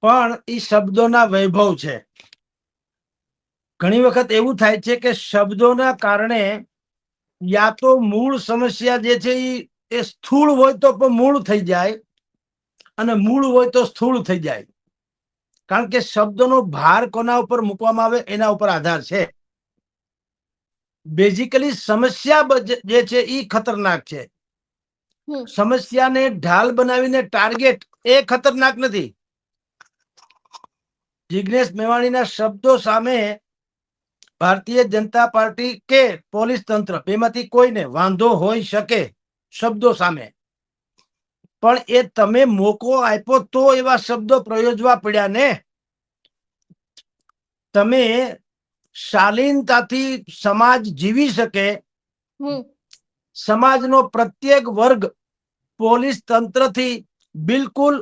પણ એ શબ્દોના વૈભવ છે. ઘણી વખત એવું થાય છે કે શબ્દોના કારણે યા તો મૂળ સમસ્યા જે છે એ સ્થૂળ હોય તો પણ મૂળ થઈ જાય અને મૂળ હોય તો સ્થૂળ થઈ જાય. કારણ કે શબ્દોનો ભાર કોના ઉપર મૂકવામાં આવે એના ઉપર આધાર છે. બેઝિકલી સમસ્યા જે છે એ ખતરનાક છે. સમસ્યાને ઢાલ બનાવીને ટાર્ગેટ એ ખતરનાક નથી. જિગ્નેશ મેવાણીના શબ્દો સામે ભારતીય જનતા પાર્ટી કે પોલીસ તંત્ર બેમાંથી કોઈને વાંધો હોઈ શકે શબ્દો સામે, પણ એ તમે મોકો આપ્યો તો એવા શબ્દો પ્રયોજવા પડ્યા ને. તમે શાલીનતાથી સમાજ જીવી શકે, સમાજનો પ્રત્યેક વર્ગ પોલીસ તંત્રથી બિલકુલ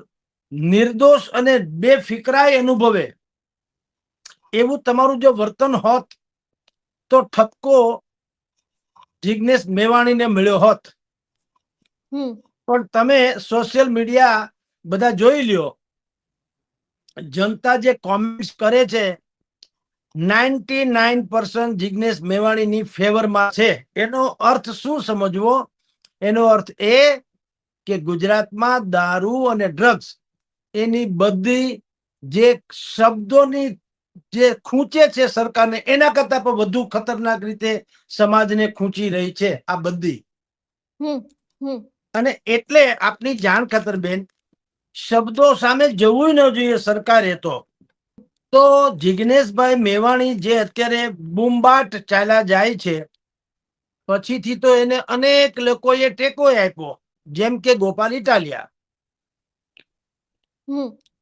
નિર્દોષ અને બેફિકરાઈ અનુભવે એવું તમારું જો વર્તન હોત તો ઠપકો જિગ્નેશ મેવાણીને મળ્યો હોત. પણ તમે સોશિયલ મીડિયા બધા જોઈ લ્યો, જનતા જે કોમેન્ટ્સ કરે છે 99% જિગ્નેશ મેવાણીની ફેવરમાં છે. એનો અર્થ શું સમજવો? એનો અર્થ એ કે ગુજરાતમાં દારૂ અને ડ્રગ્સ એની બધી જે શબ્દોની જે ખૂંચે છે સરકારને એના કરતા પણ વધુ ખતરનાક રીતે સમાજને ખૂંચી રહી છે આ બધી. અને એટલે આપની જાણ ખાતર બેન, શબ્દો સામે જવું ન જોઈએ સરકારે. તો જિગ્નેશભાઈ મેવાણી જે અત્યારે બૂમબાટ ચાલ્યા જાય છે, પછીથી તો એને અનેક લોકોએ ટેકો આપ્યો, જેમ કે ગોપાલ ઇટાલિયા.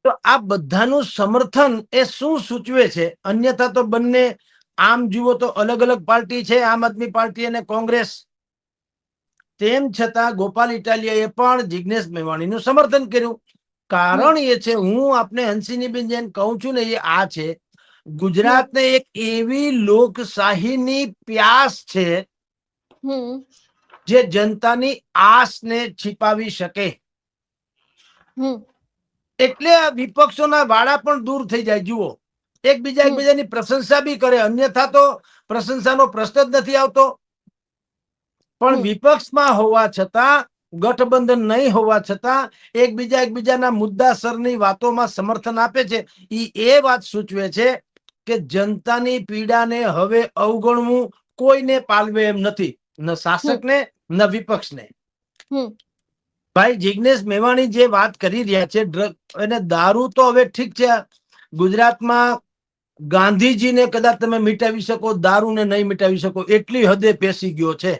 તો આ બધાનું સમર્થન એ શું સૂચવે છે? અન્યથા તો બંને આમ જુઓ તો અલગ અલગ પાર્ટી છે, આમ આદમી પાર્ટી અને કોંગ્રેસ. તેમ છતાં ગોપાલ ઇટાલિયાએ પણ જિગ્નેશ મેવાણીનું સમર્થન કર્યું. કારણ એ છે, હું આપને હંસિનીબેન જેમ કહું છું ને, એ આ છે ગુજરાતને એક એવી લોકશાહીની પ્યાસ છે જે જનતાની આસને छिपाવી શકે. એટલે આ વિપક્ષોના વાળા પણ દૂર થઈ જાય. જુઓ, એકબીજાની પ્રશંસા બી કરે, અન્યથા તો પ્રશંસાનો પ્રશ્ન જ નથી આવતો. પણ વિપક્ષમાં હોવા છતાં, ગઠબંધન નહીં હોવા છતાં એકબીજાના મુદ્દાસરની વાતોમાં સમર્થન આપે છે. એ વાત સૂચવે છે કે જનતાની પીડાને હવે અવગણવું કોઈને પાલવે એમ નથી, ન શાસકને ન વિપક્ષને. ભાઈ જિગ્નેશ મેવાણી જે વાત કરી રહ્યા છે અને દારૂ, તો હવે ઠીક છે, ગુજરાતમાં ગાંધીજીને કદાચ તમે મિટાવી શકો, દારૂને નહીં મિટાવી શકો એટલી હદે પેસી ગયો છે.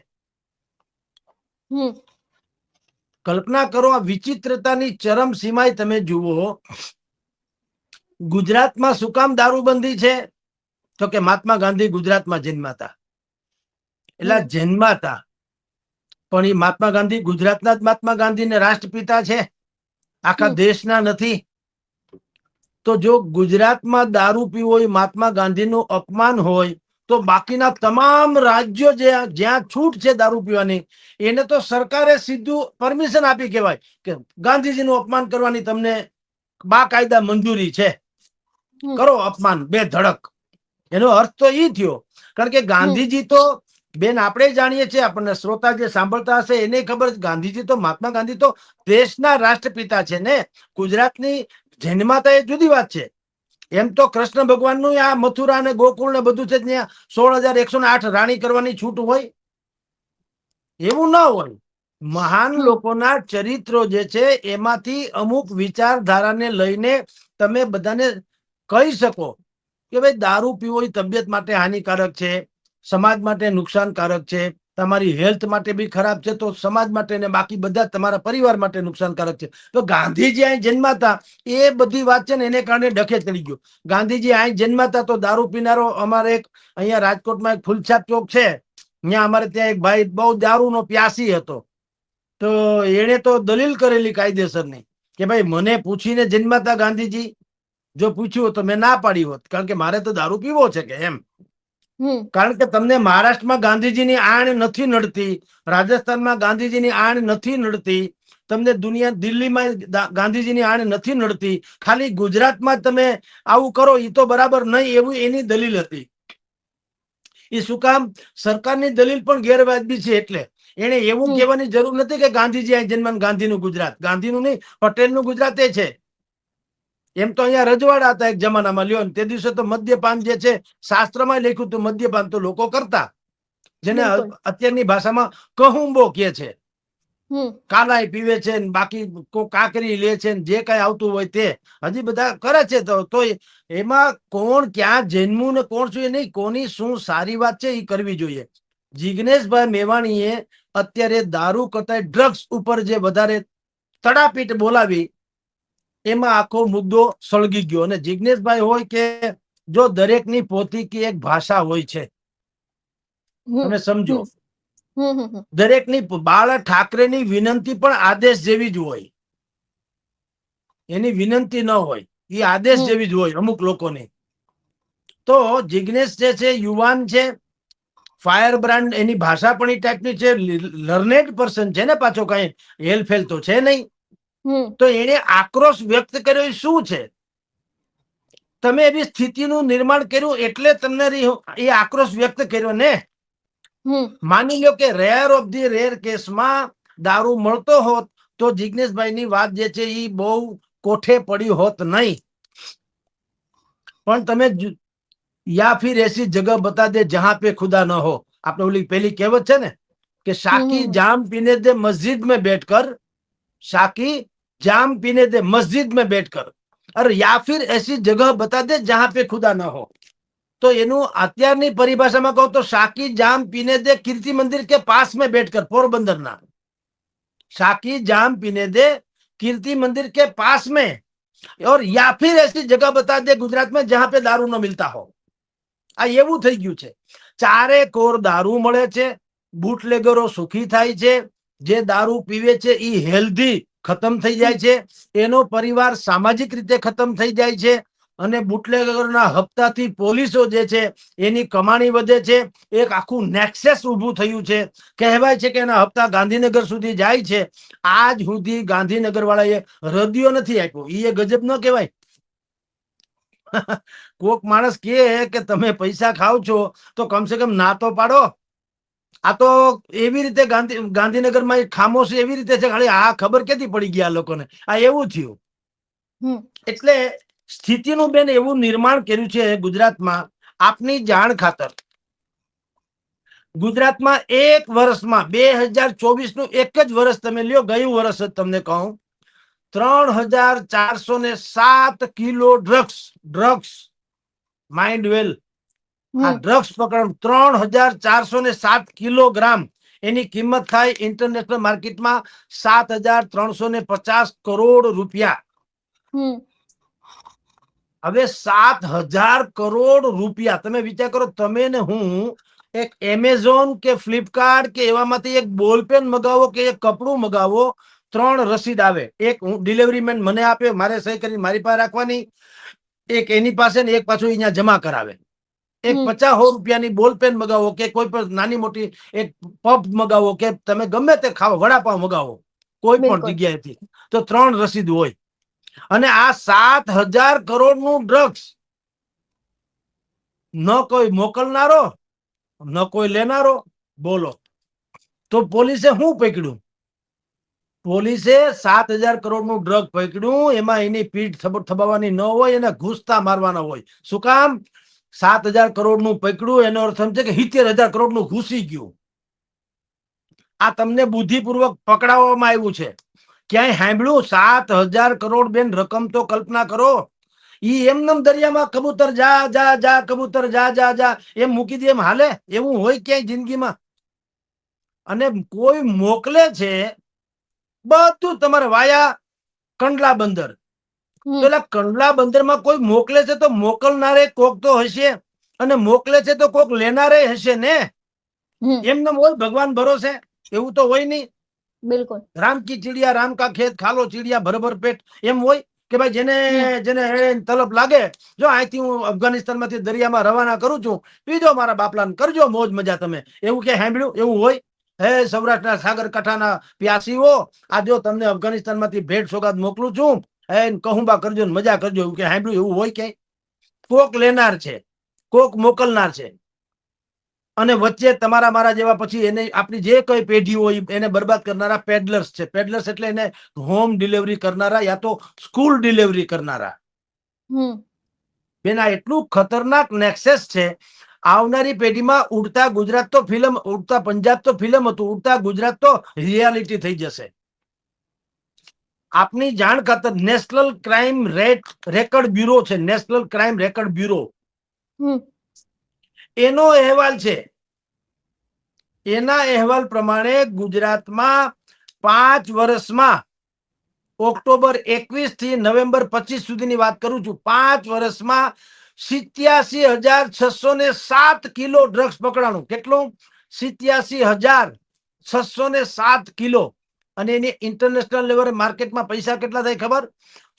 કલ્પના કરો, આ વિચિત્રતાની ચરમ સીમાએ તમે જુઓ. ગુજરાતમાં શું કામ દારૂબંધી છે? તો કે મહાત્મા ગાંધી ગુજરાતમાં જન્માતા, એટલે જન્માતા. પણ એ મહાત્મા ગાંધી ગુજરાતના જ મહાત્મા ગાંધી ને રાષ્ટ્રપિતા છે, આખા દેશના નથી. તો જો ગુજરાતમાં દારૂ પીવો એ મહાત્મા ગાંધીનું અપમાન હોય, તો બાકીના તમામ રાજ્યો જ્યાં છૂટ છે દારૂ પીવાની, એને તો સરકારે સીધું પરમિશન આપી કહેવાય કે ગાંધીજીનું અપમાન કરવાની તમને બાકાયદા મંજૂરી છે, કરો અપમાન બે ધડક. એનો અર્થ તો એ થયો. કારણ કે ગાંધીજી તો બેન આપણે જાણીએ છીએ, આપણને શ્રોતા જે સાંભળતા હશે એને ખબર, ગાંધીજી તો મહાત્મા ગાંધી તો દેશના રાષ્ટ્રપિતા છે ને. ગુજરાતની જન્માતા એ જુદી વાત છે. એમ તો કૃષ્ણ ભગવાનનું આ મથુરા અને ગોકુળ ને બધું છે, ત્યાં 16,108 રાણી કરવાની છૂટ હોય? એવું ના હોય. મહાન લોકોના ચરિત્રો જે છે એમાંથી અમુક વિચારધારાને લઈને તમે બધાને કહી શકો કે ભાઈ દારૂ પીવો એ તબિયત માટે હાનિકારક છે, સમાજ માટે નુકસાનકારક છે, તમારી હેલ્થ માટે બી ખરાબ છે, તો સમાજ માટે ને બાકી બધા તમારા પરિવાર માટે નુકસાનકારક છે. તો ગાંધીજી અહીં જન્માતા, એ બધી વાત છે ને એને કારણે ડખે ચડી ગયો. ગાંધીજી અહીં જન્માતા તો દારૂ પીનારો, અમારે એક અહીંયા રાજકોટમાં એક ફૂલછાપ ચોક છે, ત્યાં અમારે ત્યાં એક ભાઈ બહુ દારૂનો પ્યાસી હતો. તો એને તો દલીલ કરેલી કાયદેસરની કે ભાઈ મને પૂછીને જન્માતા ગાંધીજી? જો પૂછ્યું તો મેં ના પાડી હોત, કારણ કે મારે તો દારૂ પીવો છે કે એમ. કારણ કે તમને મહારાષ્ટ્રમાં ગાંધીજીની આણ નથી નડતી, રાજસ્થાનમાં ગાંધીજીની આણ નથી નડતી, તમને દુનિયા દિલ્હીમાં ગાંધીજીની આણ નથી નડતી, ખાલી ગુજરાતમાં તમે આવું કરો એ તો બરાબર નહીં, એવું એની દલીલ હતી. એ શું કામ? સરકારની દલીલ પણ ગેરવાજબી છે. એટલે એને એવું કહેવાની જરૂર નથી કે ગાંધીજી અહીં જન્મ, ગાંધીનું ગુજરાત. ગાંધીનું નહીં, પટેલનું ગુજરાત એ છે. એમ તો અહીંયા રજવાડા હતા એક જમાનામાં. લ્યો, તે દિવસે તો મદ્યપાન જે છે શાસ્ત્રમાં લખ્યું હતું, મદ્યપાન તો લોકો કરતા, જેને અત્યારની ભાષામાં કહુંબો કહે છે. કાલાઈ પીવે છે, બાકી કાકરી લે છે, જે કઈ આવતું હોય તે હજી બધા કરે છે. તો એમાં કોણ ક્યાં જન્મ્યું ને કોણ શું, એ નહીં, કોની શું સારી વાત છે એ કરવી જોઈએ. જિગ્નેશભાઈ મેવાણીએ અત્યારે દારૂ કરતા ડ્રગ્સ ઉપર જે વધારે તડાપીટ બોલાવી, એમાં આખો મુદ્દો સળગી ગયો. અને જિગ્નેશભાઈ હોય કે જો દરેકની પોતીકી એક ભાષા હોય છે, તમે સમજો. દરેકની બાળ ઠાકરેની વિનંતી પણ આદેશ જેવી જ હોય. એની વિનંતી ન હોય, એ આદેશ જેવી જ હોય અમુક લોકોની. તો જિગ્નેશ જે છે યુવાન છે, ફાયર બ્રાન્ડ, એની ભાષા પણ એ ટાઈપની છે, લર્નેડ પર્સન છે ને, પાછો કઈ હેલફેલ તો છે નહીં. તો એને આક્રોશ વ્યક્ત કર્યો એ શું છે? તમે એવી સ્થિતિનું નિર્માણ કર્યું એટલે તમને એ આક્રોશ વ્યક્ત કર્યો ને. માની લો કે રેર ઓફ ધી રેર કેસમાં દારૂ મળતો હોત તો જિગ્નેશભાઈ ની વાત જે છે એ બહુ કોઠે પડી હોત નહીં. પણ તમે યા ફિર એસી જગહ બતા દે જહાં પે ખુદા ન હો. આપણે ઓલી પેલી કહેવત છે ને કે શાકી જામ પીને દે મસ્જિદ में बैठकर, शाकी जाम पीने दे मस्जिद में बैठकर, और या फिर ऐसी जगह बता दे जहां पे खुदा न हो. तो એનું અત્યારની પરિભાષામાં કહું તો શાકી જામ પીને દે કીર્તિ મંદિર કે પાસ में बैठकर, પોરબંદરના शाकी जाम पीने दे कीर्ति मंदिर के पास में, और या फिर ऐसी जगह बता दे गुजरात में जहां पे दारू न मिलता हो. આ એવું થઈ ગયું છે. ચારે કોર દારૂ મળે છે, બુટલેગરો સુખી થાય છે, જે દારૂ પીવે છે એ હેલ્ધી ખતમ થઈ જાય છે, એનો પરિવાર સામાજિક રીતે ખતમ થઈ જાય છે, અને બુટલેગરના હપ્તાથી પોલીસો જે છે એની કમાણી વધે છે. એક આખું નેક્સસ ઊભું થયું છે. કહેવાય છે કે એના હપ્તા ગાંધીનગર સુધી જાય છે. આજ સુધી ગાંધીનગર વાળાએ રદિયો નથી આપ્યો. એ ગજબ ન કહેવાય? કોક માણસ કે તમે પૈસા ખાવ છો તો કમસે કમ ના તો પાડો. આ તો એવી રીતે ગાંધીનગરમાં ખામોશી એવી રીતે છે, ખાલી આ ખબર ક્યાંથી પડી ગયા લોકોને, આ એવું થયું. એટલે સ્થિતિનું બેન એવું નિર્માણ કર્યું છે ગુજરાતમાં. આપની જાણ ખાતર ગુજરાતમાં એક વર્ષમાં 2024 નું એક જ વર્ષ તમે લ્યો, ગયું વર્ષ જ તમને કહું, 3407 કિલો ડ્રગ્સ માઇન્ડ વેલ, આ ડ્રગ્સ પકડ 3407 કિલોગ્રામ. એની કિંમત થાય ઇન્ટરનેશનલ માર્કેટમાં 7350 કરોડ રૂપિયા. હવે 7000 કરોડ રૂપિયા તમે વિચાર કરો. તમે ને હું એક એમેઝોન કે ફ્લિપકાર્ટ કે એવામાંથી એક બોલપેન મગાવો કે એક કપડું મગાવો, 3 રસીદ આવે. એક ડિલિવરી મેન મને આપે, મારે સહી કરીને મારી પાસે રાખવાની, એક એની પાસે ને એક પાછું અહીંયા જમા કરાવે. એક 50 રૂપિયાની બોલપેન મગાવો કે કોઈ પણ નાની મોટી એક પફ મગાવો કે તમે ગમે તે ખાવો, વડાપાવ મગાવો કોઈ પણ જગ્યાએથી, તો 3 રસીદ હોય. અને આ 7000 કરોડ નું ડ્રગ્સ, ન કોઈ મોકલનારો ન કોઈ લેનારો. બોલો, તો પોલીસે શું પકડ્યું? પોલીસે 7000 કરોડ નું ડ્રગ પકડ્યું. એમાં એની પીઠ થબાવવાની ન હોય, એને ઘૂસતા મારવાના હોય. શું કામ? 7000 કરોડ નું પકડ્યું, એનો અર્થ એમ છે કે 70000 કરોડ નું ઘૂસી ગયું. આ તમને બુદ્ધિપૂર્વક પકડાવવામાં આવ્યું છે. ક્યાંય સાંભળ્યું 7000 કરોડ? બેન રકમ તો કલ્પના કરો. ઈ એમનેમ દરિયામાં કબૂતર જા જા જા, કબૂતર જા જા જા એમ મૂકી દે, એમ હાલે? એવું હોય ક્યાંય જિંદગીમાં? અને કોઈ મોકલે છે બધું તમારે વાયા કંડલા બંદર. તો એટલે કંડલા બંદરમાં કોઈ મોકલે છે તો મોકલનારે કોક તો હશે, અને મોકલે છે તો કોક લેનારે હશે ને. એમને હોય ભગવાન ભરોસે? એવું તો હોય નહીં. બિલકુલ. રામ કી ચીડિયા રામ કા ખેત, ખાલો ચીડિયા ભરભર પેટ, એમ હોય કે ભાઈ જેને જેને તલપ લાગે, જો અહીંથી હું અફઘાનિસ્તાન માંથી દરિયામાં રવાના કરું છું, પીજો મારા બાપલાને, કરજો મોજ મજા તમે. એવું કે સાંભળ્યું? એવું હોય? હે સૌરાષ્ટ્રના સાગરકાંઠાના પ્યાસીઓ, આ જો તમને અફઘાનિસ્તાનમાંથી ભેટ સોગાદ મોકલું છું, હે કહુંબા કરજો ને મજા કરજો, એવું કે સાંભળ્યું એવું હોય કે કોક લેનાર છે, કોક મોકલનાર છે, અને વચ્ચે તમારા મારા જેવા પછી એને આપણી જે કઈ પેઢી હોય એને બરબાદ કરનારા પેડલર્સ છે. પેડલર્સ એટલે એને હોમ ડિલિવરી કરનારા યા તો સ્કૂલ ડિલિવરી કરનારા. બેન આ એટલું ખતરનાક નેક્સેસ છે. આવનારી પેઢીમાં ઉડતા ગુજરાત તો ફિલ્મ, ઉડતા પંજાબ તો ફિલ્મ હતું, ઉડતા ગુજરાત તો રિયાલિટી થઈ જશે. આપની જાણ ખાતર નેશનલ ક્રાઇમ રેકર્ડ બ્યુરો છે, નેશનલ ક્રાઇમ રેકર્ડ બ્યુરો, એનો અહેવાલ છે. એના અહેવાલ પ્રમાણે ગુજરાતમાં 5 વર્ષમાં ઓક્ટોબર 21 થી નવેમ્બર 25 સુધીની વાત કરું છું, 5 વર્ષમાં 87,607 કિલો ડ્રગ્સ પકડાણું. કેટલું? 87,607 કિલો. અને એની ઇન્ટરનેશનલ લેવલે માર્કેટમાં પૈસા કેટલા થાય ખબર?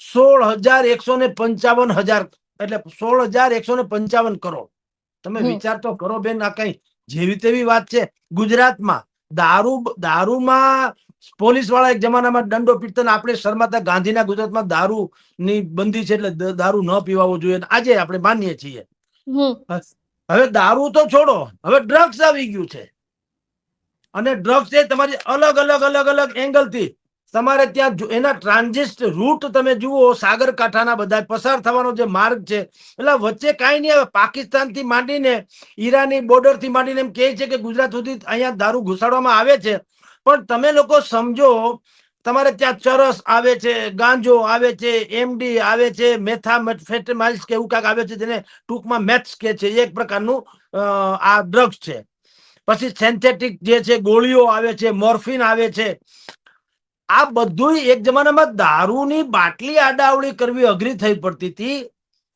16,155,000, એટલે 16,155 કરોડ. તમે વિચાર તો કરો બેન, આ કઈ જેવી તેવી વાત છે. ગુજરાતમાં દારૂમાં પોલીસ વાળા એક જમાનામાં દંડો પીટતા, આપણે શરમાતા. ગાંધીના ગુજરાતમાં દારૂ ની બંધી છે, એટલે દારૂ ન પીવાવો જોઈએ, આજે આપણે માનીએ છીએ. હવે દારૂ તો છોડો, હવે ડ્રગ્સ આવી ગયું છે. અને ડ્રગ્સ એ તમારી અલગ અલગ અલગ અલગ એંગલ થી તમારે ત્યાં એના ટ્રાન્ઝિટ રૂટ તમે જુઓ, સાગરકાંઠાના બધા પસાર થવાનો જે માર્ગ છે, એટલે વચ્ચે કાંઈ નહીં. હવે પાકિસ્તાન થી માંડીને ઈરાની બોર્ડર થી માંડીને એમ કહે છે કે ગુજરાત સુધી અહીંયા દારૂ ઘુસાડવામાં આવે છે. પણ તમે લોકો સમજો, તમારે ત્યાં ચરસ આવે છે, ગાંજો આવે છે, એમડી આવે છે, મેથામેફેટામાઇન્સ કે એવું કાંઈક આવે છે, જેને ટૂંકમાં મેથ્સ કે છે, એક પ્રકારનું આ ડ્રગ્સ છે. પછી સિન્થેટિક જે છે ગોળીઓ આવે છે, મોર્ફિન આવે છે. આ બધું એક જમાનામાં દારૂની બાટલી આડાવડી કરવી અઘરી થઈ પડતી હતી,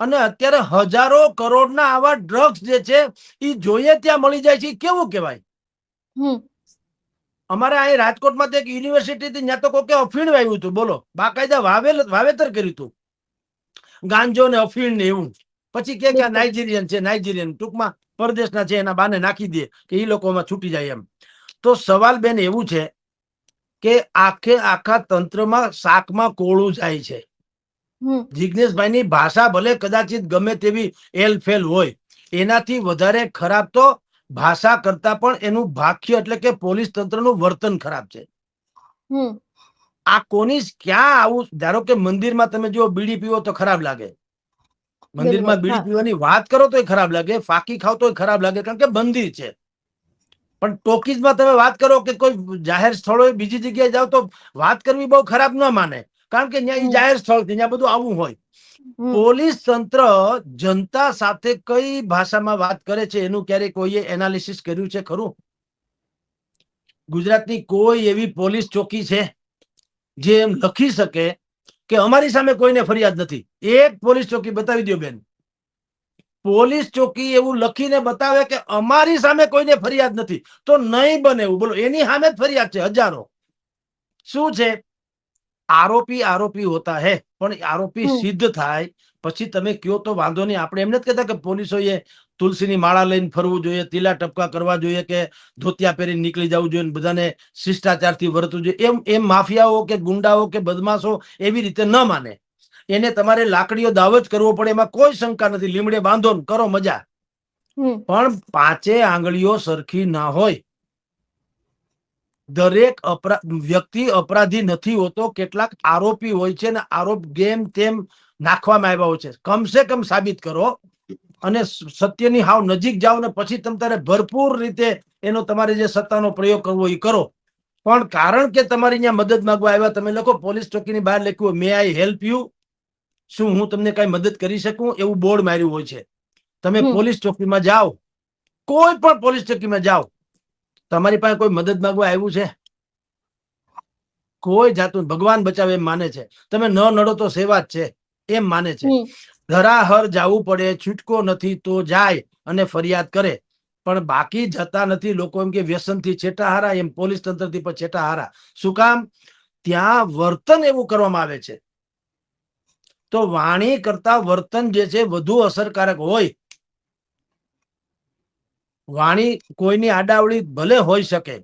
અને અત્યારે હજારો કરોડના આવા ડ્રગ્સ જે છે એ જોઈએ ત્યાં મળી જાય છે. કેવું કહેવાય? અમારે અહીં રાજકોટમાં એક યુનિવર્સિટી હતી, ત્યાં તો કોકે અફીણ વાવ્યું હતું. બોલો, બાકાયદા વાવેતર કર્યું હતું, ગાંજો ને અફીણ ને એવું. પછી કે આ નાઇજીરિયન છે, નાઇજીરિયન ટૂંકમાં પરદેશના છે, એના બાને નાખી દે કે એ લોકોમાં છૂટી જાય એમ. તો સવાલ બેન એવું છે કે આખા તંત્રમાં શાકમાં કોળું જાય છે. જિજ્ઞેશભાઈની ભાષા ભલે કદાચિત ગમે તેવી એલફેલ હોય, એનાથી વધારે ખરાબ તો ભાષા કરતા પણ એનું ભાગ્ય એટલે કે પોલીસ તંત્રનું વર્તન ખરાબ છે. આ કોની ક્યાં આવું? ધારો કે મંદિરમાં તમે જો બીડી પીવો તો ખરાબ લાગે, મંદિરમાં બીડી પીવાની વાત કરો તો ખરાબ લાગે, ફાકી ખાવ તો ખરાબ લાગે, કારણ કે બંધી છે. પણ ટોકીઝમાં તમે વાત કરો કે કોઈ જાહેર સ્થળોએ બીજી જગ્યાએ જાઓ તો વાત કરવી બહુ ખરાબ ન માને, કારણ કે ત્યાં જાહેર સ્થળ છે, ત્યાં બધું આવું હોય. પોલીસ તંત્ર જનતા સાથે કઈ ભાષામાં વાત કરે છે એનું ક્યારેય કોઈએ એનાલિસિસ કર્યું છે ખરું? ગુજરાતની કોઈ એવી પોલીસ ચોકી છે જે એમ લખી શકે કે અમારી સામે કોઈને ફરિયાદ નથી? એક પોલીસ ચોકી બતાવી દો બેન. પોલીસ ચોકી એવું લખીને બતાવે કે અમારી સામે કોઈને ફરિયાદ નથી, તો નહીં બને એવું. બોલો, એની સામે જ ફરિયાદ છે હજારો. શું છે? આરોપી હોતા હે, પણ આરોપી સિદ્ધ થાય પછી તમે કયો તો વાંધો નહીં. આપણે એમ નથી કહેતા કે પોલીસોએ તુલસીની માળા લઈને ફરવું જોઈએ, તીલા ટપકા કરવા જોઈએ, કે ધોતિયા પહેરીને નીકળી જવું જોઈએ, બધાને શિષ્ટાચારથી વર્તવું જોઈએ. એમ માફિયાઓ કે ગુંડાઓ કે બદમાશો એવી રીતે ન માને. એને તમારે લાકડીઓ દાવ જ કરવો પડે, એમાં કોઈ શંકા નથી. લીમડે બાંધો ને કરો મજા, પણ 5 આંગળીઓ સરખી ના હોય. દરેક વ્યક્તિ અપરાધી નથી હોતો, કેટલાક આરોપી હોય છે ને આરોપ ગેમ તેમ નાખવામાં આવ્યા હોય છે. કમસે કમ સાબિત કરો અને સત્યની હાવ નજીક જાઓ ને પછી તમારે ભરપૂર રીતે એનો તમારે જે સત્તાનો પ્રયોગ કરવો એ કરો. પણ કારણ કે તમારી અહીંયા મદદ માંગવા આવ્યા, તમે લોકો પોલીસ ચોકીની બહાર લખ્યું મે આઈ હેલ્પ યુ, શું હું તમને કઈ મદદ કરી શકું, એવું બોર્ડ માર્યું હોય છે. તમે પોલીસ ચોકીમાં જાઓ, કોઈ પણ પોલીસ ચોકીમાં જાઓ, તમારી પાસે કોઈ મદદ માંગવા આવ્યું છે? કોઈ જાતું ભગવાન બચાવે એમ માને છે. તમે ન નડો તો સેવા જ છે એમ માને છે. ધરાહર જવું પડે, છૂટકો નથી તો જાય અને ફરિયાદ કરે, પણ બાકી જતા નથી. લોકો એમ કે વ્યસનથી છેટા હારા, એમ પોલીસ તંત્રથી પણ છેટા હારા. શું કામ? ત્યાં વર્તન એવું કરવામાં આવે છે. તો વાણી કરતા વર્તન જે છે વધુ અસરકારક હોય. વાણી કોઈની આડાવડી ભલે હોઈ શકે,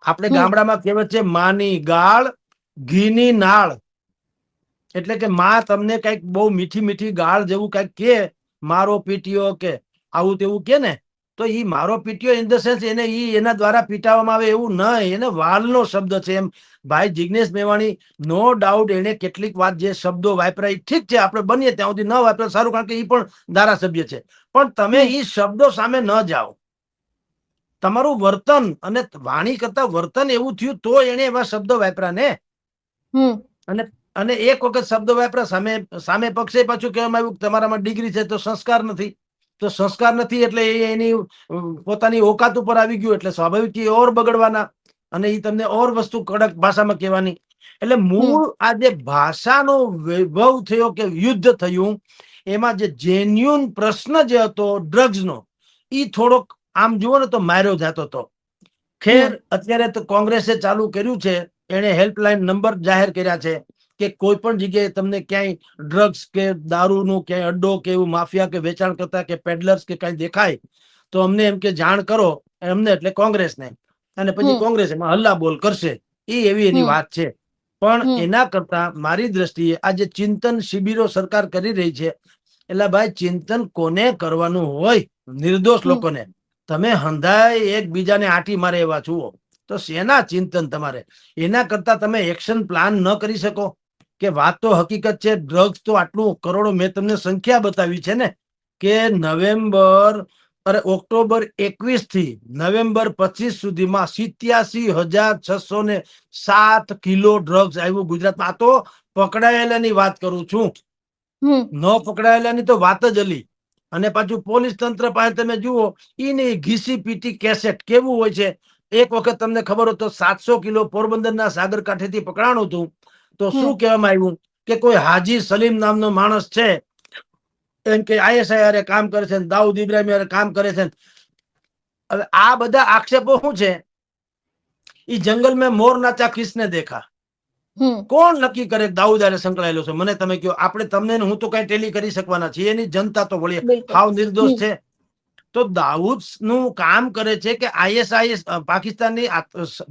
આપણે ગામડામાં કહેવત છે, માની ગાળ ઘીની નાળ. એટલે કે માં તમને કઈક બહુ મીઠી મીઠી ગાળ જેવું કઈક કે મારો પીટીઓ કે આવું તેવું કે ને, તો ઈ મારો પીટીઓ ઇન ધ સેન્સ એને એના દ્વારા પીટાવવામાં આવે એવું નહીં, એને વાલનો શબ્દ છે. એમ ભાઈ જિગ્નેશ મેવાણી નો ડાઉટ એને કેટલીક વાત જે શબ્દો વાપરાય ઠીક છે, આપણે બનીએ ત્યાં સુધી ન વાપરે સારું, કારણ કે એ પણ ધારાસભ્ય છે. પણ તમે એ શબ્દો સામે ન જાઓ. તમારું વર્તન અને વાણી કરતા વર્તન એવું થયું તો એને એવા શબ્દો વાપરા ને. અને એક વખત શબ્દો વાપરા સામે પક્ષે પાછું કહેવામાં આવ્યું તમારામાં ડિગ્રી છે તો સંસ્કાર નથી. તો સંસ્કાર નથી એટલે એની પોતાની ઓકાત ઉપર આવી ગયું, એટલે સ્વાભાવિક ઓર બગડવાના, અને એ તમને ઓર વસ્તુ કડક ભાષામાં કહેવાની. એટલે મૂળ આ જે ભાષાનો વૈભવ થયો કે યુદ્ધ થયું, એમાં જે જેન્યુન પ્રશ્ન જે હતો ડ્રગ્સનો, એ થોડોક આમ જુઓ ને તો માર્યો જતો હતો. ખેર અત્યારે તો કોંગ્રેસે ચાલુ કર્યું છે, એને હેલ્પલાઇન નંબર જાહેર કર્યા છે કે કોઈ પણ જગ્યાએ તમને ક્યાંય ડ્રગ્સ કે દારૂનું ક્યાંય અડ્ડો કે એવું માફિયા કે વેચાણ કરતા કે પેડલર્સ કે કઈ દેખાય તો અમને એમ કે જાણ કરો, એમને એટલે કોંગ્રેસને, અને પછી કોંગ્રેસ એમાં હલ્લા બોલ કરશે. એવી એની વાત છે. પણ એના કરતા મારી દ્રષ્ટિએ આ જે ચિંતન શિબિરો સરકાર કરી રહી છે, એટલે ભાઈ ચિંતન કોને કરવાનું હોય? નિર્દોષ લોકોને. તમે હંધાય એકબીજાને આંટી મારે એવા જુઓ તો શેના ચિંતન તમારે? એના કરતા તમે એક્શન પ્લાન ન કરી શકો? કે વાત તો હકીકત છે, ડ્રગ્સ તો આટલું કરોડો, મેં તમને સંખ્યા બતાવી છે ને કે ઓક્ટોબર 21 થી નવેમ્બર 25 સુધીમાં 87,607 કિલો ડ્રગ્સ આવ્યું ગુજરાતમાં. આ તો પકડાયેલાની વાત કરું છું, ન પકડાયેલાની તો વાત જ અલી. અને પાછું પોલીસ તંત્ર પાસે તમે જુઓ, ઈની ઘીસી પીટી કેસેટ કેવું હોય છે. એક વખત તમને ખબર હતો 700 કિલો પોરબંદરના સાગરકાંઠેથી પકડાણું હતું, તો શું કહેવામાં આવ્યું કે કોઈ હાજી સલીમ નામનો માણસ છે, એમ કે ISI કામ કરે છે, દાઉદ ઇબ્રાહિમ કામ કરે છે. હવે આ બધા આક્ષેપો શું છે? ઈ જંગલ મેં મોર નાચા કિસને દેખા. કોણ નક્કી કરે દાઉદ સંકળાયેલો છે? મને તમે કહો. આપણે તમને હું તો કઈ ટેલી કરી શકવાના છીએ, એની જનતા તો વળી હાવ નિર્દોષ છે. તો દાઉદ નું કામ કરે છે કે ISI પાકિસ્તાનની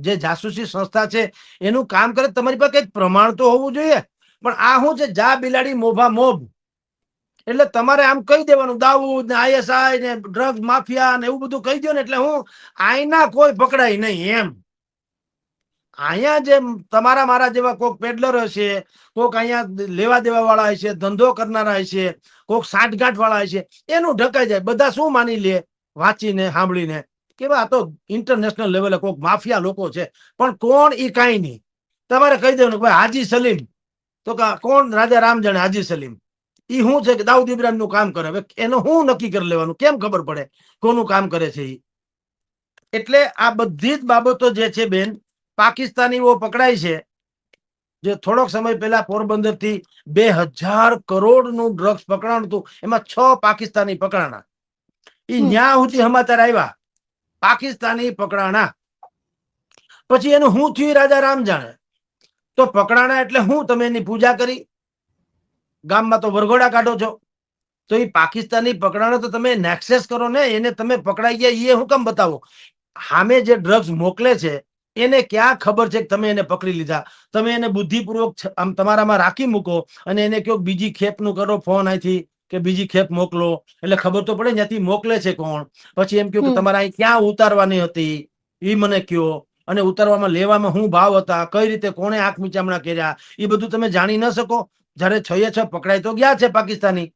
જે જાસૂસી સંસ્થા છે એનું કામ કરે. તમારી પાસે કઈક પ્રમાણ તો હોવું જોઈએ. પણ આ શું છે? જા બિલાડી મોભા મોભ. એટલે તમારે આમ કહી દેવાનું દાઉદ ને ISI ને ડ્રગ્સ માફિયા ને એવું બધું કહી દો ને, એટલે હું આઈના કોઈ પકડાય નહીં એમ. અહીંયા જે તમારા મારા જેવા કોઈક પેડલર હશે, કોઈક અહીંયા લેવા દેવા વાળા હશે, ધંધો કરનારા હશે, કોઈક સાઠગાંઠ વાળા હશે, એનું ઢકાઈ જાય. બધા શું માની લે વાંચીને સાંભળીને કે આ તો ઇન્ટરનેશનલ લેવલે કોઈક માફિયા લોકો છે. પણ કોણ? ઈ કાંઈ નહીં. તમારે કહી દેવાનું ભાઈ હાજી સલીમ. તો કોણ? રાજા રામ જાણે હાજી સલીમ. ઈ શું છે કે દાઉદ ઇબ્રાહિમ નું કામ કરે. હવે એનું શું નક્કી કરી લેવાનું? કેમ ખબર પડે કોનું કામ કરે છે? એટલે આ બધી જ બાબતો જે છે બેન, પાકિસ્તાનીઓ પકડાય છે. જે થોડોક સમય પહેલા પોરબંદર થી 2000 કરોડ નું ડ્રગ્સ પકડાણું હતું, એમાં 6 પાકિસ્તાની પકડાણા. ઈ ન્યા સુધી સમાચાર આવ્યા પાકિસ્તાની પકડાણા. પછી એનું શું થયું રાજા રામ જાણે. તો પકડાણા એટલે હું? તમે એની પૂજા કરી, ગામમાં તો વરઘોડા કાઢો છો. તો એ પાકિસ્તાની પકડાણો તો તમે નેક્સેસ કરો ને, એને તમે પકડાઈ ગયા એ હું કેમ બતાવો? સામે જે ડ્રગ્સ મોકલે છે એને ક્યાં ખબર છે કે તમે એને પકડી લીધા? તમે એને બુદ્ધિપૂર્વક આમ તમારામાં રાખી મૂકો અને એને કહો બીજી ખેપનું કરો ફોન અહીંથી કે બીજી ખેપ મોકલો, એટલે ખબર તો પડે ત્યાંથી મોકલે છે કોણ. પછી એમ કહ્યું કે તમારે અહીં ક્યાં ઉતારવાની હતી એ મને કહો, અને ઉતારવામાં લેવામાં શું ભાવ હતા, કઈ રીતે કોણે આંખ મીચામણા કર્યા, એ બધું તમે જાણી ન શકો? જયારે 6 પકડાઈ તો ગયા છે પાકિસ્તાની,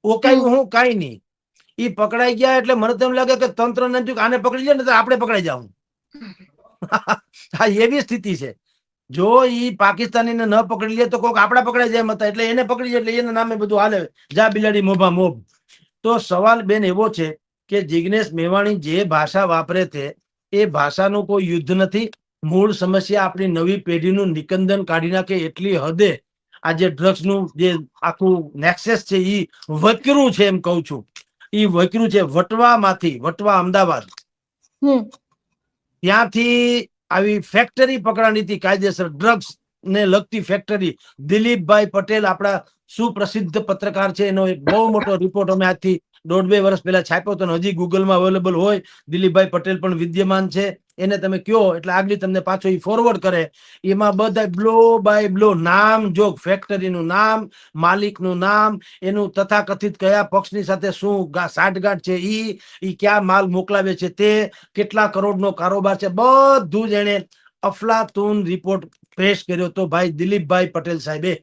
ઓકાયું હું કાંઈ નહીં. ઈ પકડાઈ ગયા એટલે મને તેમ લાગે કે તંત્ર ને આને પકડી જાય ને તો આપણે પકડાઈ જાવ. એવી સ્થિતિ છે. જો ઈ પાકિસ્તાનીને ન પકડી લે તો કોઈક આપડા પકડાઈ જાય હતા, એટલે એને પકડી જાય એટલે એના નામે બધું હાલે, જા બિલાડી મોભા મોભ. તો સવાલ બેન એવો છે કે જિગ્નેશ મેવાણી જે ભાષા વાપરે છે એ ભાષાનું કોઈ યુદ્ધ નથી. મૂળ સમસ્યા આપણી નવી પેઢીનું નિકંદન કાઢી નાખે એટલી હદે આ જે ડ્રગ્સ નું જે આખું નેક્સેસ છે એ વકરું છે. એમ કઉ છું, એ વકરું છે. વટવા અમદાવાદ, ત્યાંથી આવી ફેક્ટરી પકડાણી હતી કાયદેસર, ડ્રગ્સ ને લગતી ફેક્ટરી. દિલીપભાઈ પટેલ આપણા સુપ્રસિદ્ધ પત્રકાર છે, એનો એક બહુ મોટો રિપોર્ટ અમે આજથી 1.5-2 વર્ષ પહેલા છાપ્યો હતો, હજી ગૂગલમાં અવેલેબલ હોય. દિલીપભાઈ પટેલ પણ વિદ્યમાન છે. એને તમે કયો એટલે આગળ તમને પાછો એ ફોરવર્ડ કરે. એમાં બધા બ્લો બાય બ્લો નામ જો ફેક્ટરીનું નામ, માલિકનું નામ, એનું તથાકથિત કયા પક્ષની સાથે શું સાંઠગાંઠ છે, ઈ ક્યાં માલ મોકલાવે છે, તે કેટલા કરોડનો કારોબાર છે, બધું જ એને અફલાતુન રિપોર્ટ પેશ કર્યો તો ભાઈ દિલીપભાઈ પટેલ સાહેબે.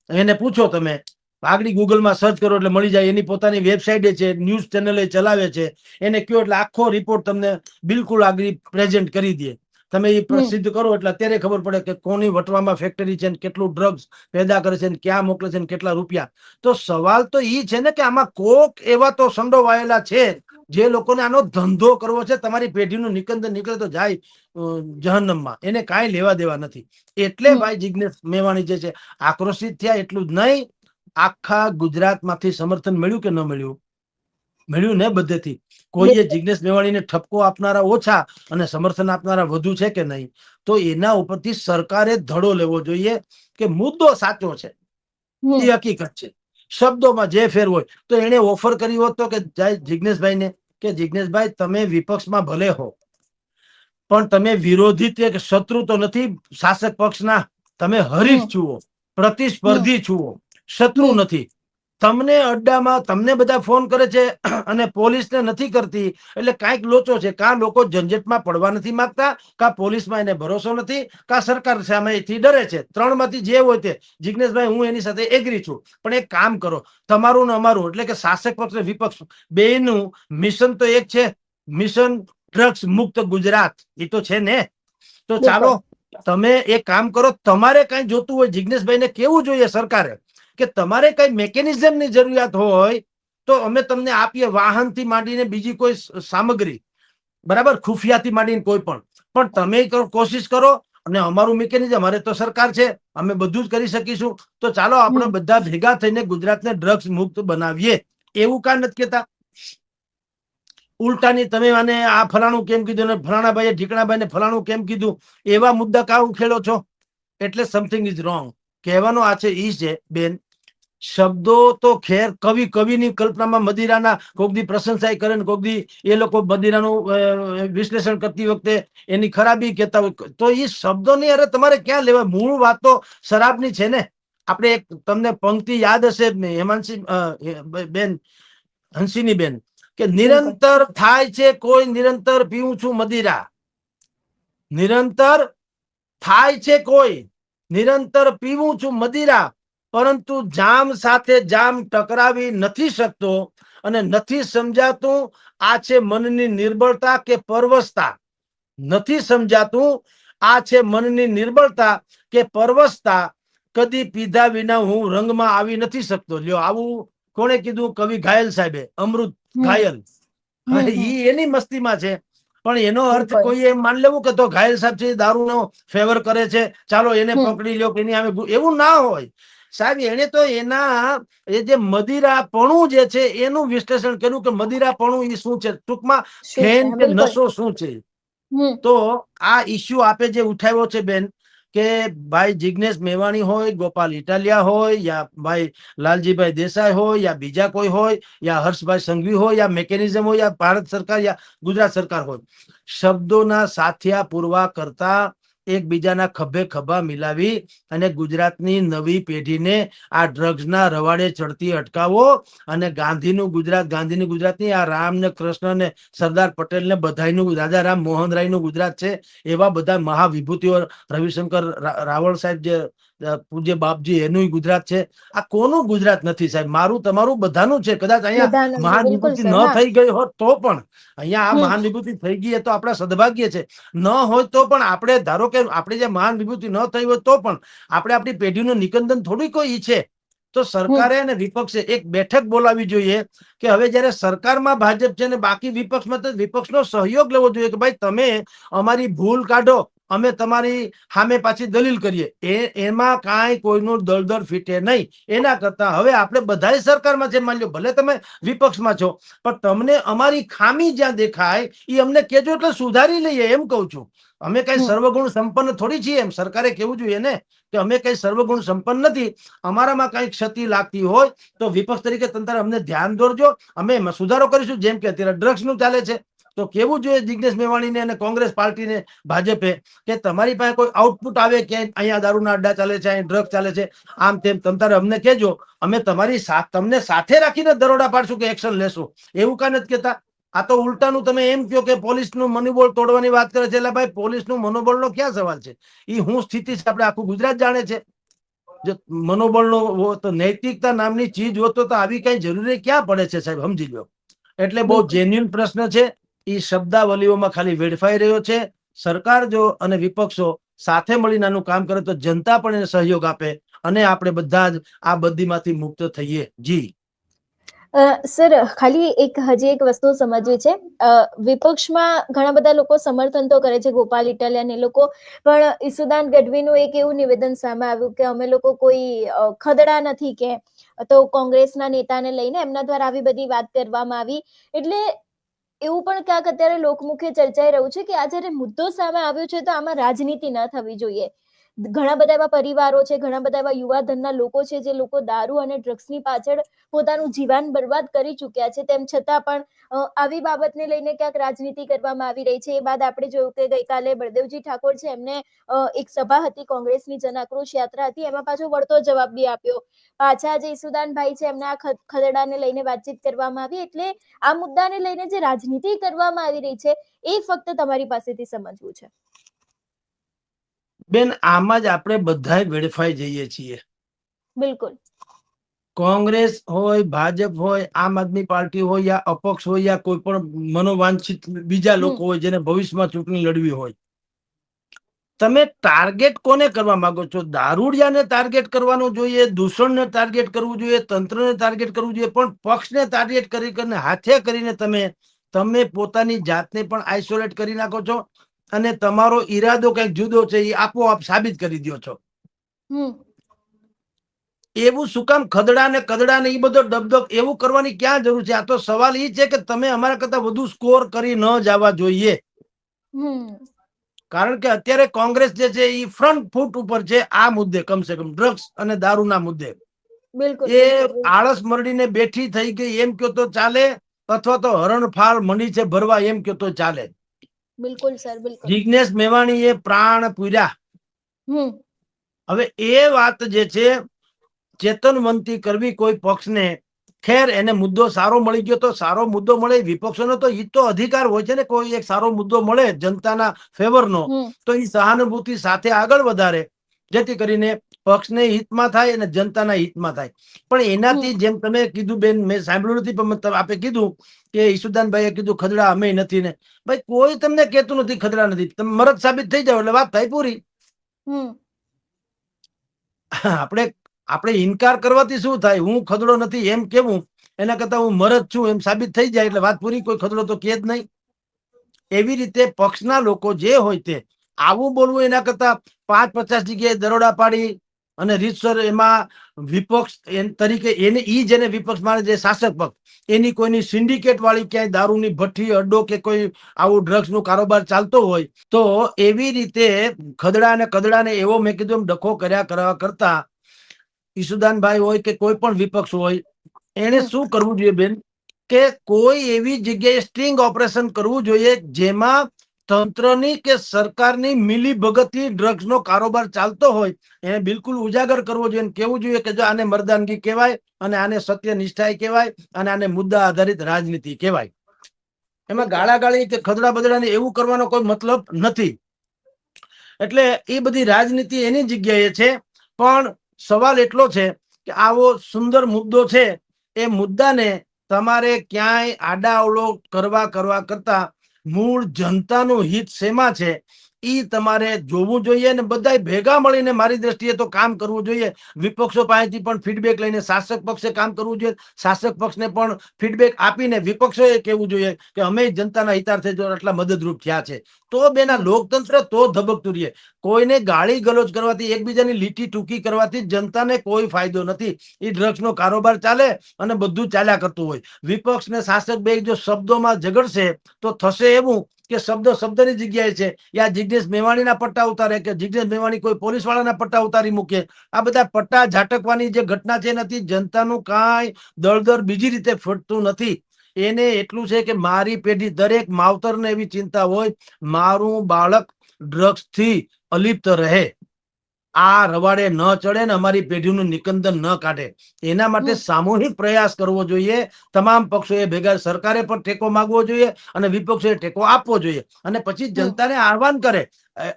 એને પૂછો તમે, આગળ ગૂગલમાં સર્ચ કરો એટલે મળી જાય. એની પોતાની વેબસાઇટ છે, ન્યૂઝ ચેનલ ચલાવે છે. એને કયો એટલે આખો રિપોર્ટ તમને બિલકુલ આગળ પ્રેઝન્ટ કરી દે. તમે એ પ્રસિદ્ધ કરો એટલે અત્યારે ખબર પડે કે કોની વટવામાં ફેક્ટરી છે, કેટલું ડ્રગ્સ પેદા કરે છે, ક્યાં મોકલે છે, કેટલા રૂપિયા. તો સવાલ તો ઈ છે ને કે આમાં કોક એવા તો સંડોવાયેલા છે જે લોકોને આનો ધંધો કરવો છે. તમારી પેઢીનું નિકંદન નીકળે તો જાય જહન્નમમાં, એને કાંઈ લેવા દેવા નથી. એટલે ભાઈ જિગ્નેશ મેવાણી જે છે આક્રોશિત થયા. એટલું જ નહીં, આખા ગુજરાતમાંથી સમર્થન મળ્યું કે ન મળ્યું? મળ્યું ને બધેથી. કોઈએ જિગ્નેશ મેવાણીને ઠપકો આપનારા ઓછા અને સમર્થન આપનારા વધુ છે કે નહીં? તો એના ઉપરથી સરકારે ધડો લેવો જોઈએ કે મુદ્દો સાચો છે, એ હકીકત છે. શબ્દોમાં જે ફેર હોય તો એને ઓફર કરી હોત તો કે જિગ્નેશભાઈને કે જિગ્નેશભાઈ તમે વિપક્ષમાં ભલે હો પણ તમે વિરોધી કે શત્રુ તો નથી શાસક પક્ષના, તમે હરીફ છુઓ, પ્રતિસ્પર્ધી છુઓ, શત્રુ નથી. તમને અડ્ડામાં તમને બધા ફોન કરે છે અને પોલીસને નથી કરતી એટલે કાંઈક લોચો છે. કાં લોકો ઝંઝટમાં પડવા નથી માંગતા, કાં પોલીસમાં એને ભરોસો નથી, કાં સરકાર સામેથી ડરે છે. ત્રણમાંથી જે હોય તે. જિગ્નેશભાઈ હું એની સાથે એગ્રી છું, પણ એક કામ કરો, તમારું ને અમારું એટલે કે શાસક પક્ષ ને વિપક્ષ બેયનું મિશન તો એક છે, મિશન ડ્રગ્સ મુક્ત ગુજરાત. એ તો છે ને. તો ચાલો તમે એક કામ કરો, તમારે કઈ જોતું હોય જિગ્નેશભાઈને કેવું જોઈએ સરકારે કે તમારે કઈ મેકેનિઝમની જરૂરિયાત હોય તો અમે તમને આપીએ, વાહનથી માંડીને બીજી કોઈ સામગ્રી, બરાબર, ખુફિયાથી માંડીને કોઈ પણ તમે કોશિશ કરો અને અમારું મિકેનિઝમ, અમારે તો સરકાર છે, અમે બધું જ કરી શકીશું. તો ચાલો આપણે બધા ભેગા થઈને ગુજરાતને ડ્રગ્સ મુક્ત બનાવીએ. એવું કાં નથી કેતા? ઉલટાની તમે આને આ ફલાણું કેમ કીધું ને ફલાણા ભાઈએ ઢીકણાભાઈ ને ફલાણું કેમ કીધું, એવા મુદ્દા કા ઉખેડો છો? એટલે સમથિંગ ઇઝ રોંગ. કહેવાનો આ છે ઈ છે બેન, શબ્દો તો ખેર કવિની કલ્પનામાં મદિરાના કોકદી પ્રશંસા કરે ને કોકદી એ લોકો મદિરાનું વિશ્લેષણ કરતી વખતે એની ખરાબી કહેતા હોય. તો એ શબ્દોની અરે તમારે ક્યાં લેવા? મૂળ વાત તો શરાબની છે ને. આપણે એક તમને પંક્તિ યાદ હશે હેમાંશી બેન, હંસિની બેન, કે નિરંતર થાય છે કોઈ નિરંતર પીવું છું મદિરા. નિરંતર થાય છે કોઈ નિરંતર પીવું છું મદિરા, પરંતુ જામ સાથે જામ ટકરાવી નથી શકતો અને નથી સમજાતું આ છે મનની નિર્બળતા કે પરવસતા. નથી સમજાતું આ છે મનની નિર્બળતા કે પરવસતા, કદી પીધા વિના હું રંગમાં આવી નથી શકતો. લ્યો, આવું કોણે કીધું? કવિ ઘાયલ સાહેબે, અમૃત ઘાયલ. ઈ એની મસ્તીમાં છે, પણ એનો અર્થ કોઈ એમ માન લેવું કે તો ઘાયલ સાહેબ છે દારૂનો ફેવર કરે છે, ચાલો એને પકડી લ્યો, એની સામે. એવું ના હોય સાહેબ. એને તો એના એ જે મદિરાપણું જે છે એનું વિશ્લેષણ કર્યું કે મદિરાપણું એ શું છે, ટૂંકમાં ફેન કે નશો શું છે. તો આ ઇસ્યુ આપે જે ઉઠાવ્યો છે બેન, કે ભાઈ જિગ્નેશ મેવાણી હોય, ગોપાલ ઇટાલિયા હોય, યા ભાઈ લાલજીભાઈ દેસાઈ હોય, યા બીજા કોઈ હોય, યા હર્ષભાઈ સંઘવી હોય, યા મેકેનિઝમ હોય, યા ભારત સરકાર યા ગુજરાત સરકાર હોય, શબ્દોના સાથિયા પૂરવા કરતા એકબીજાના ખભે ખભા મિલાવી અને ગુજરાતની નવી પેઢીને આ ડ્રગ્સના રવાડે ચડતી અટકાવો. અને ગાંધીનું ગુજરાત, ગાંધીની ગુજરાતની આ રામ ને કૃષ્ણ ને સરદાર પટેલ ને બધાનું, રાજા રામ મોહન રાય નું ગુજરાત છે. એવા બધા મહાવિભૂતિઓ, રવિશંકર રાવળ સાહેબ જે પૂજ્ય બાપજી, એનું ગુજરાત છે. આ કોનું ગુજરાત નથી સાહેબ? મારું તમારું બધાનું છે. કદાચ અહીંયા મહાન વિભૂતિ ન થઈ ગઈ હોત તો પણ, અહીંયા આ મહાન વિભૂતિ થઈ ગઈ તો આપણા સદભાગ્ય છે. ન હોય તો પણ આપણે ધારો કે આપણે જે મહાન વિભૂતિ ન થઈ હોય તો પણ આપણે આપણી પેઢીનું નિકંદન થોડી કોઈ છે. તો સરકારે અને વિપક્ષે એક બેઠક બોલાવી જોઈએ કે હવે જયારે સરકારમાં ભાજપ છે ને બાકી વિપક્ષમાં, તો વિપક્ષનો સહયોગ લેવો જોઈએ કે ભાઈ તમે અમારી ભૂલ કાઢો, અમે તમારી સામે પાછી દલીલ કરીએ. એમાં કાંઈ કોઈનું દળદળ ફીટે નહીં. એના કરતા હવે આપણે બધા સરકારમાં છે, માની લો ભલે તમે વિપક્ષમાં છો, પણ તમને અમારી ખામી જ્યાં દેખાય એ અમને કહેજો એટલે સુધારી લઈએ, એમ કહું છું. અમે કઈ સર્વગુણ સંપન્ન થોડી છીએ. એમ સરકારે કેવું જોઈએ ને કે અમે કઈ સર્વગુણ સંપન્ન નથી, અમારામાં કઈ ક્ષતિ લાગતી હોય તો વિપક્ષ તરીકે તંત્ર અમને ધ્યાન દોરજો, અમે એમાં સુધારો કરીશું. જેમ કે અત્યારે ડ્રગ્સ નું ચાલે છે, તો કેવું જોઈએ જિગ્નેશ મેવાણીને અને કોંગ્રેસ પાર્ટીને, ભાજપે, કે તમારી પાસે કોઈ આઉટપુટ આવે કે અહીંયા દારૂના અડ્ડા ચાલે છે, અહીં ડ્રગ ચાલે છે, આમ તેમ, તમ તારે અમને કહેજો, અમે તમારી તમને સાથે રાખીને દરોડા પાડશું કે એક્શન લેશું. એવું કાંઈ નથી કહેતા. આ તો ઉલટાનું તમે એમ કહો કે પોલીસનું મનોબળ તોડવાની વાત કરે છે. એટલે ભાઈ પોલીસનું મનોબળનો ક્યાં સવાલ છે? એ હું સ્થિતિ છે આપણે આખું ગુજરાત જાણે છે. જો મનોબળનો તો નૈતિકતા નામની ચીજ હોતો તો આવી કઈ જરૂરી ક્યાં પડે છે સાહેબ, સમજી લો. એટલે બહુ જેન્યુઅન પ્રશ્ન છે. એ શબ્દાવલીઓમાં ખાલી વેડફાઈ રહ્યો છે. સરકાર જો અને વિપક્ષો સાથે મળીને આનું કામ કરે તો જનતા પણ એને સહયોગ આપે અને આપણે બધા જ આ બધીમાંથી મુક્ત થઈએ. જી સર, ખાલી હજી એક વસ્તુ સમજવી છે. વિપક્ષમાં ઘણા બધા લોકો સમર્થન તો કરે છે, ગોપાલ ઇટાલિયા એ લોકો, પણ ઈસુદાન ગઢવીનું એક એવું નિવેદન સામે આવ્યું કે અમે લોકો કોઈ ખદડા નથી કે, તો કોંગ્રેસના નેતાને લઈને એમના દ્વારા આવી બધી વાત કરવામાં આવી. એટલે એવું પણ ક્યાંક અત્યારે લોકમુખે ચર્ચાઈ રહ્યું છે કે આ જયારે મુદ્દો સામે આવ્યો છે તો આમાં રાજનીતિ ન થવી જોઈએ. ઘણા બધા એવા પરિવારો છે, ઘણા બધા એવા યુવાધનના લોકો છે જે લોકો દારૂ અને ડ્રગ્સની પાછળ પોતાનું જીવન બરબાદ કરી ચુક્યા છે. તેમ છતાં પણ આવી બાબતને લઈને ક્યાંક રાજનીતિ કરવામાં આવી રહી છે. એ બાદ આપણે જોયું કે ગઈકાલે બળદેવજી ઠાકોર છે, એમને એક સભા હતી કોંગ્રેસની, જનાક્રોશ યાત્રા હતી, એમાં પાછો વળતો જવાબ બી આપ્યો. પાછા જે ઈસુદાનભાઈ છે એમને આ ખદડાને લઈને વાતચીત કરવામાં આવી. એટલે આ મુદ્દાને લઈને જે રાજનીતિ કરવામાં આવી રહી છે એ ફક્ત તમારી પાસેથી સમજવું છે. બેન, આમાં જ આપણે બધાય વેડફાઈ જઈએ છીએ. બિલકુલ. કોંગ્રેસ હોય, ભાજપ હોય, આમ આદમી પાર્ટી હોય, યા અપક્ષ હોય, યા કોઈ પણ મનોવાંછિત બીજા લોકો હોય જેને ભવિષ્યમાં ચૂંટણી લડવી હોય, તમે ટાર્ગેટ કોને કરવા માંગો છો? દારૂડિયાને ટાર્ગેટ કરવાનું જોઈએ, દૂષણને ટાર્ગેટ કરવું જોઈએ, તંત્રને ટાર્ગેટ કરવું જોઈએ, પણ પક્ષને ટાર્ગેટ કરીને હાથે કરીને તમે પોતાની જાતને પણ આઇસોલેટ કરી નાખો છો અને તમારો ઈરાદો કંઈક જુદો છે એ આપોઆપ સાબિત કરી દો છો. એવું શું કામ ખદડા ને કદડા ને એ બધો ડબડબ એવું કરવાની ક્યાં જરૂર છે? આ તો સવાલ એ છે કે તમે અમારા કરતા વધુ સ્કોર કરી ન જવા જોઈએ. કારણ કે અત્યારે કોંગ્રેસ જે છે એ ફ્રન્ટ ફૂટ ઉપર છે આ મુદ્દે, કમસે કમ ડ્રગ્સ અને દારૂના મુદ્દે. એ આળસ મરડીને બેઠી થઈ ગઈ એમ કયો તો ચાલે, અથવા તો હરણફાળ મંડી છે ભરવા એમ કયો તો ચાલે. બિલકુલ સર, બિલકુલ. જિગ્નેશ મેવાણીએ પ્રાણ પૂર્યા. હવે એ વાત જે છે ચેતનવંતી કરવી કોઈ પક્ષને. ખેર, એને મુદ્દો સારો મળી ગયો તો સારો મુદ્દો મળે. વિપક્ષોનો તો ઈ તો અધિકાર હોય છે ને, કોઈ એક સારો મુદ્દો મળે જનતાના ફેવરનો તો એ સહાનુભૂતિ સાથે આગળ વધારે, જેથી કરીને પક્ષને હિતમાં થાય અને જનતાના હિતમાં થાય. પણ એનાથી, જેમ તમે કીધું બેન, મેં સાંભળ્યું નથી પણ આપે કીધું કે ઈસુદાનભાઈએ કીધું ખદડા અમે નથી ને. ભાઈ, કોઈ તમને કહેતું નથી ખદડા નથી. તમે મરદ સાબિત થઈ જાવ એટલે વાત થાય પૂરી. આપણે ઇનકાર કરવાથી શું થાય? હું ખદડો નથી એમ કેવું, એના કરતા હું મરદ છું એમ સાબિત થઈ જાય એટલે વાત પૂરી. કોઈ ખદડો તો કે જ નહીં. એવી રીતે પક્ષના લોકો જે હોય તે આવું બોલવું, એના કરતા 5-50 જગ્યાએ દરોડા પાડી અને રીતસર એમાં વિપક્ષ તરીકે એને જેને વિપક્ષ માને, જે શાસક પક્ષ, એની કોઈની સિન્ડિકેટ વાળી ક્યાંય દારૂની ભઠ્ઠી, અડ્ડો કે કોઈ આવું ડ્રગ્સનો કારોબાર ચાલતો હોય તો એવી રીતે ખદડા અને કદડાને એવો મેં કીધું એમ ડખો કર્યા કરવા કરતા ઈસુદાનભાઈ હોય કે કોઈ પણ વિપક્ષ હોય, એને શું કરવું જોઈએ બેન, કે કોઈ એવી જગ્યાએ સ્ટિંગ ઓપરેશન કરવું જોઈએ જેમાં તંત્રની કે સરકારની મિલી ભગતથી ડ્રગ્સનો કારોબાર ચાલતો હોય એને બિલકુલ ઉજાગર કરવો જોઈએ. કેવું જોઈએ કે જો આને મર્દાનગી કહેવાય અને આને સત્ય નિષ્ઠાય કહેવાય અને આને મુદ્દા આધારિત રાજનીતિ કહેવાય. એમાં ગાળાગાળી કે ખદડા બદડાને એવું કરવાનો કોઈ મતલબ નથી. એટલે એ બધી રાજનીતિ એની જગ્યાએ છે. પણ સવાલ એટલો છે કે આવો સુંદર મુદ્દો છે, એ મુદ્દાને તમારે ક્યાંય આડાઅવળો કરવા કરતા મૂળ જનતાનું હિત શેમાં છે ઈ તમારે જોવું જોઈએ ને બધાય ભેગા મળીને મારી દ્રષ્ટિએ તો કામ કરવું જોઈએ. વિપક્ષો પાસેથી પણ ફીડબેક લઈને શાસક પક્ષે કામ કરવું જોઈએ. શાસક પક્ષને પણ ફીડબેક આપીને વિપક્ષોએ કહેવું જોઈએ કે અમે જનતાના હિતાર્થે જો આટલા મદદરૂપ થયા છે. તો બેના લોકતંત્ર તો ધબકતું રહીએ. કોઈને ગાળી ગલોચ કરવાથી, એકબીજાની લીટી ટૂંકી કરવાથી જનતાને કોઈ ફાયદો નથી. એ ડ્રગ્સનો કારોબાર ચાલે અને બધું ચાલ્યા કરતું હોય. વિપક્ષ ને શાસક બે જો શબ્દોમાં ઝઘડશે તો થશે એવું કે શબ્દની જગ્યાએ છે યા જિગ્નેશ મેવાણીના પટ્ટા ઉતારે કે જિગ્નેશ મેવાણી કોઈ પોલીસ વાળાના પટ્ટા ઉતારી મૂકે. આ બધા પટ્ટા ઝાટકવાની જે ઘટના છે એનાથી જનતાનું કાંઈ દળદર બીજી રીતે ફૂટતું નથી. એને એટલું છે કે મારી પેઢી, દરેક માવતરને એવી ચિંતા હોય મારું બાળક ડ્રગ્સ થી અલિપ્ત રહે, આ રવાડે ન ચડે ને અમારી પેઢીનું નિકંદન ન કાઢે. એના માટે સામૂહિક પ્રયાસ કરવો જોઈએ. તમામ પક્ષોએ ભેગા, સરકારે પણ ટેકો માંગવો જોઈએ અને વિપક્ષોએ ટેકો આપવો જોઈએ અને પછી જનતાને આહવાન કરે.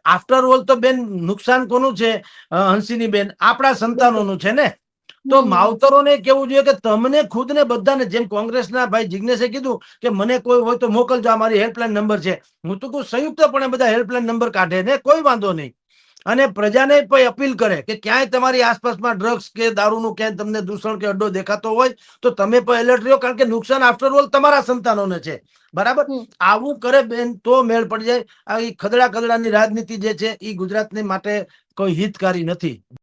આફ્ટર ઓલ તો બેન નુકસાન કોનું છે હંસિની બેન? આપણા સંતાનોનું છે ને. તો માવતરોને કેવું જોઈએ કે તમને ખુદને બધાને, જેમ કોંગ્રેસના ભાઈ જિગ્નેશે કીધું કે મને કોઈ હોય તો મોકલજો, અમારી હેલ્પલાઇન નંબર છે, હું તો કહું સંયુક્તપણે બધા હેલ્પલાઇન નંબર કાઢે ને, કોઈ વાંધો નહીં. અને પ્રજાને પણ અપીલ કરે કે ક્યાંય તમારી આસપાસમાં ડ્રગ્સ કે દારૂનું ક્યાંય તમને દૂષણ કે અડ્ડો દેખાતો હોય તો તમે પણ એલર્ટ રહ્યો, કારણ કે નુકસાન આફ્ટર ઓલ તમારા સંતાનોને છે. બરાબર? આવું કરે બેન તો મેળ પડી જાય. આ ખદડા ખદડાની રાજનીતિ જે છે એ ગુજરાતને માટે કોઈ હિતકારી નથી.